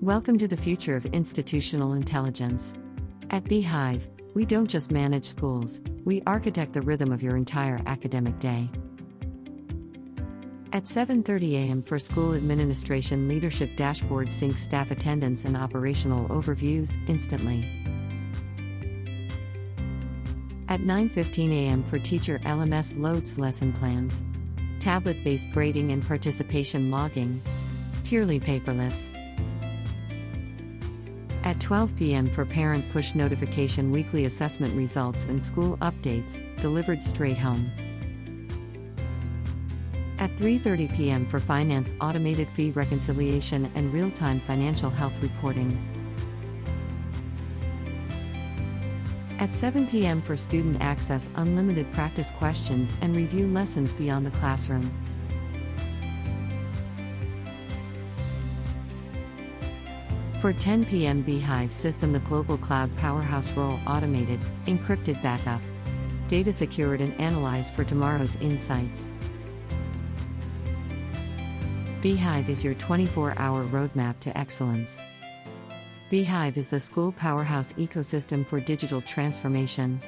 Welcome to the future of institutional intelligence. At Beehive, we don't just manage schools, we architect the rhythm of your entire academic day. At 7:30 a.m. for School Administration Leadership Dashboard syncs staff attendance and operational overviews instantly. At 9:15 a.m. for Teacher LMS loads lesson plans. Tablet-based grading and participation logging. Purely paperless. At 12 p.m. for Parent push notification weekly assessment results and school updates, delivered straight home. At 3:30 p.m. for Finance automated fee reconciliation and real-time financial health reporting. At 7 p.m. for Student access unlimited practice questions and review lessons beyond the classroom. For 10 p.m. Beehive system the global cloud powerhouse role automated, encrypted backup. Data secured and analyzed for tomorrow's insights. Beehive is your 24-hour roadmap to excellence. Beehive is the school powerhouse ecosystem for digital transformation.